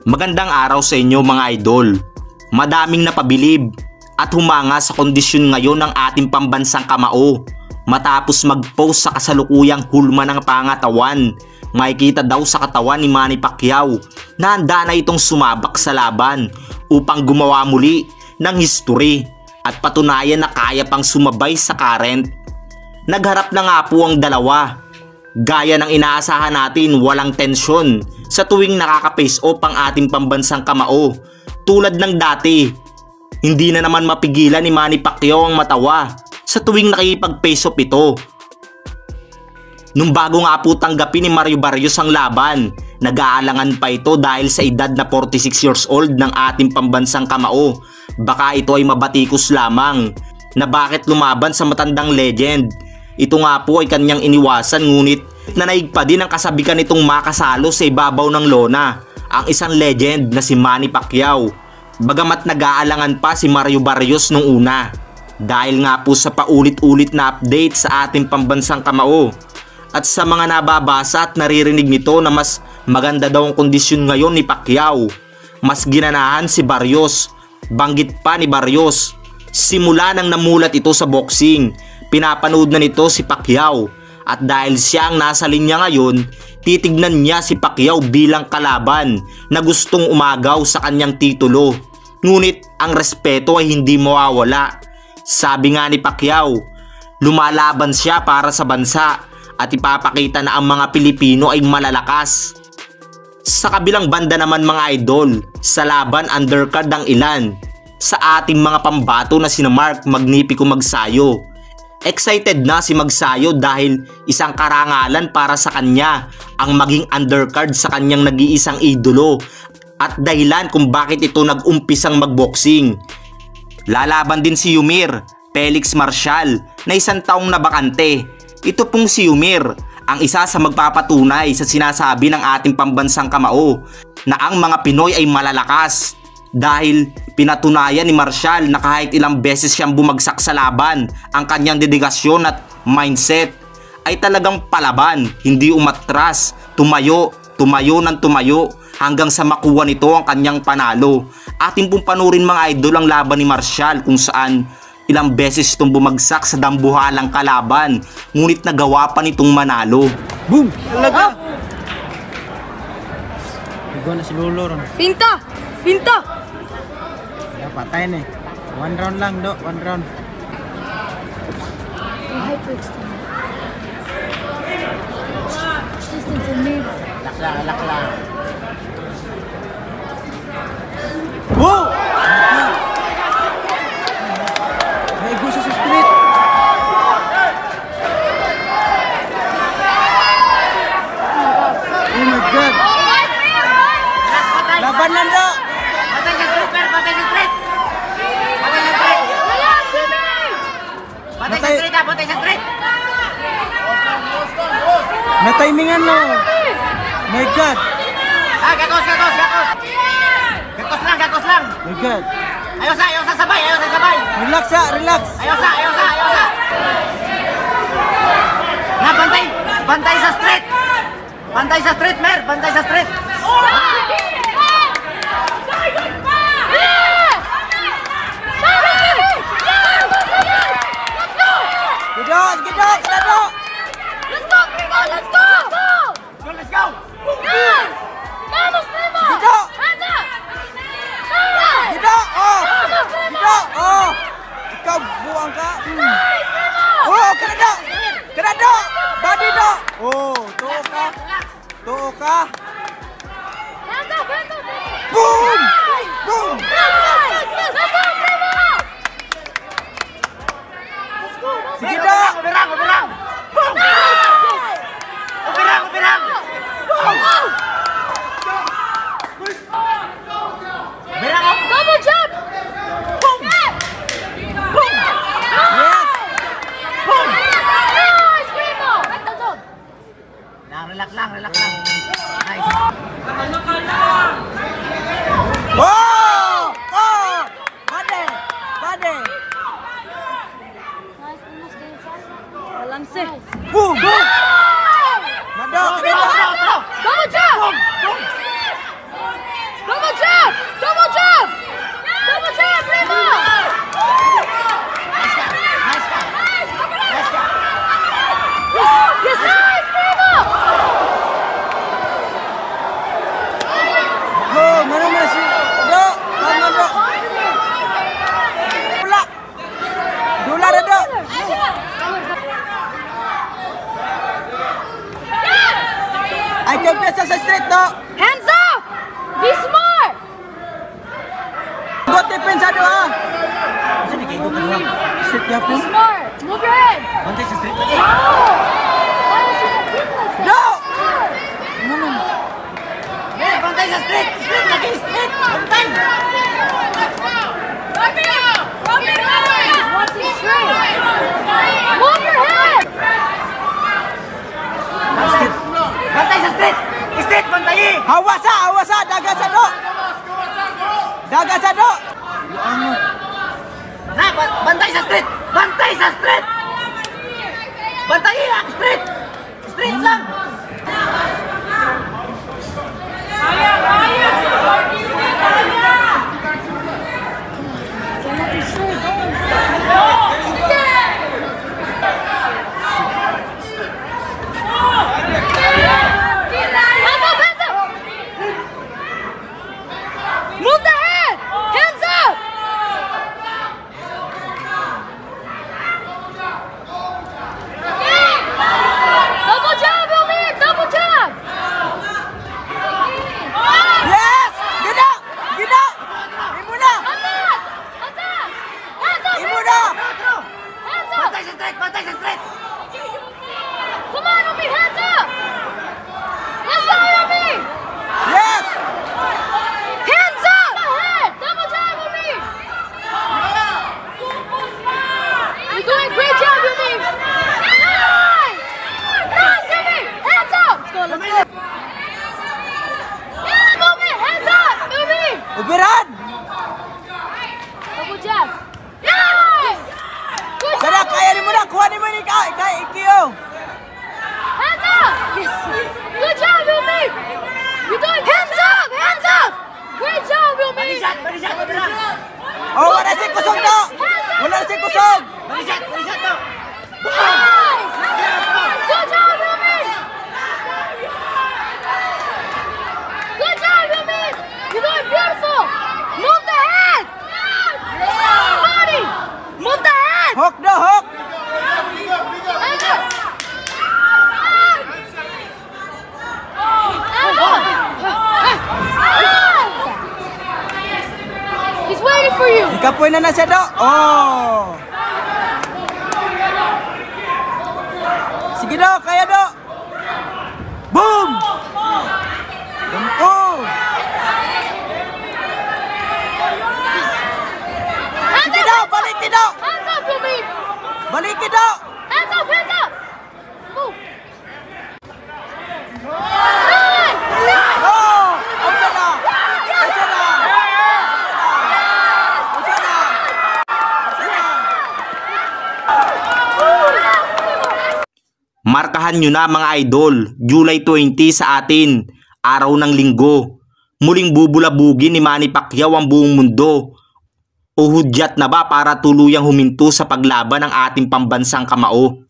Magandang araw sa inyo mga idol. Madaming napabilib at humanga sa kondisyon ngayon ng ating pambansang kamao matapos mag-post sa kasalukuyang hulma ng pangatawan. Makikita daw sa katawan ni Manny Pacquiao na handa na itong sumabak sa laban upang gumawa muli ng history at patunayan na kaya pang sumabay sa current. Nagharap na nga po ang dalawa. Gaya ng inaasahan natin, walang tensyon sa tuwing nakaka-face off ang ating pambansang kamao. Tulad ng dati, hindi na naman mapigilan ni Manny Pacquiao ang matawa sa tuwing nakikipag-face off ito. Nung bago nga po tanggapin ni Mario Barrios ang laban, nag-aalangan pa ito dahil sa edad na 46 years old ng ating pambansang kamao. Baka ito ay mabatikos lamang na bakit lumaban sa matandang legend. Ito nga po ay kanyang iniwasan, ngunit nanaig pa din ang kasabikan nitong makasalo sa ibabaw ng lona ang isang legend na si Manny Pacquiao. Bagamat nag-aalangan pa si Mario Barrios nung una dahil nga po sa paulit-ulit na update sa ating pambansang kamao at sa mga nababasa at naririnig nito na mas maganda daw ang kondisyon ngayon ni Pacquiao. Mas ginanahan si Barrios. Banggit pa ni Barrios, simula nang namulat ito sa boxing, pinapanood na nito si Pacquiao at dahil siya ang nasa linya ngayon, titignan niya si Pacquiao bilang kalaban na gustong umagaw sa kanyang titulo. Ngunit ang respeto ay hindi mawawala. Sabi nga ni Pacquiao, lumalaban siya para sa bansa at ipapakita na ang mga Pilipino ay malalakas. Sa kabilang banda naman mga idol, sa laban undercard ang ilan sa ating mga pambato na sina Mark Magnifico Magsayo. Excited na si Magsayo dahil isang karangalan para sa kanya ang maging undercard sa kanyang nag-iisang idolo at dahilan kung bakit ito nag-umpisang magboxing. Lalaban din si Yumir Felix Marcial na isang taong nabakante. Ito pong si Yumir ang isa sa magpapatunay sa sinasabi ng ating pambansang kamao na ang mga Pinoy ay malalakas dahil pinatunayan ni Marcial na kahit ilang beses siyang bumagsak sa laban, ang kanyang dedikasyon at mindset ay talagang palaban, hindi umatras, tumayo ng tumayo hanggang sa makuha nito ang kanyang panalo. Ating pong panurin mga idol ang laban ni Marcial kung saan ilang beses itong bumagsak sa dambuhalang kalaban, ngunit nagawa pa nitong manalo. Boom! Talaga! Igo na si Lolo ron. Pinta! Pinta! Ya, patay na eh. One round lang do, one round. Lakla. Woo! May gusto sa street. Oh my God! Laban lang do! Patay sa street, per! Patay sa street! Patay sa street! Patay sa street, ha! Patay sa street! Na-timingan no! My God! Ah, gakos! Gakos lang! My God! Ayaw sa sabay! Relax ha! Relax! Ayaw sa! Na, bantay! Bantay sa street! Bantay sa street, mer! Bantay sa street! Let's go! Let's go! Vamos, Primo! Gido! Gido! Oh! Gido! Oh! Ikaw buang ka! Oh! Kanada! Body do! Oh! Tuo ka! Boom! Boom! Sige do! Ubirang! Boom! Ubirang! Ubirang, oh! Double jump! Boom! Boom! Yes! Boom! Nice, Primo! Ganda job! Relax lang. Nice. Oh! Oh! Bade! Nice, Primo, stay inside. Balanse. Boom! Boom! Nado! Go! Double jump! Boom! Double Idol pesa sa street do. Hands up! Be smart! Good defense do ha. Sini kay ko dua. Street ya Be po. smart! Move your head! Bantay sa street. Oh! Why is he like that? No! Mer, bantay sa street! Street lagi, street! Bantay! He's watching straight! Move your head! Bantay sa street! Street, bantay! Hawa sa daga sa do. Daga sa do. Na, bantay sa street! Bantay sa street! Bantay ang street! Street lang! Move the head! Hands up! Double jab, Elmir! Double jab! Yes! Gida! Gida! Imuna! Attack! Attack! Hands up! Imuna! Hands up! Bantay sa street! Bantay sa street! Come on, Elmir! Hands up! Let's go, Elmir! Yes! Hands up! Head! Double jab, Elmir! You're doing a great job, Elmir! Nice! Nice, Elmir! Hands up! Let's go, let's go! Yeah, movement! Hands up, Elmir! Ubiran! Double jab! Nice! Good Sada job! kaya ni mo na kuha ni mo ni kay Ikio. Hands up! Yes! Good job, Elmir! You're doing hands up! Hands up! Great job, Elmir! Balisat! Balisat! Balisat! Oh, wala si kusog do. Wala si kusog. Balisat! Balisat to! Nice! Good job, Elmir! Good job, Elmir! You're doing beautiful! Move the head! Body! Move the head! Hook do, hook. Hands up! Hands up! He's waiting for you! Ikapoy na siya do. Oh. Sige do, kaya do. Boom! Oh! Hands Sige up! do, balik ki do. Hands up, Elmir! Balik ki do. Hands up! Hands up! Move! Nice! Oh! Asa na? Asa na? Asa na? Asa na? Markahan nyo na mga idol, July 20 sa atin, araw ng linggo. Muling bubulabugin ni Manny Pacquiao ang buong mundo. O hudyat na ba para tuluyang huminto sa paglaban ng ating pambansang kamao?